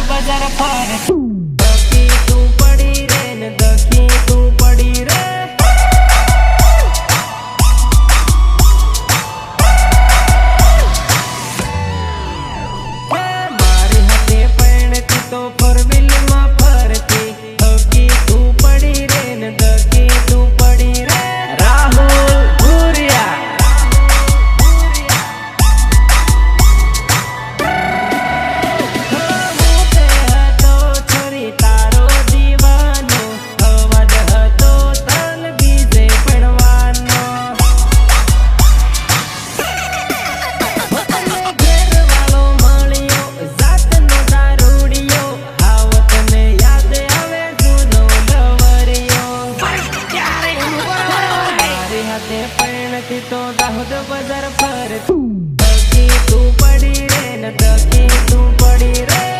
બજાર ફરે દખી તું પડી રે ને દખી તું પડી રે મારી હાથે પૈણતી તો ફરવીલમાં ફરતી દખી તું પડી રે ને દખી તું પડી રે રાહુલ ભુરિયા તો દાહોદ બજાર ફરતી દખી તું પડી રે ને દખી તું પડી રે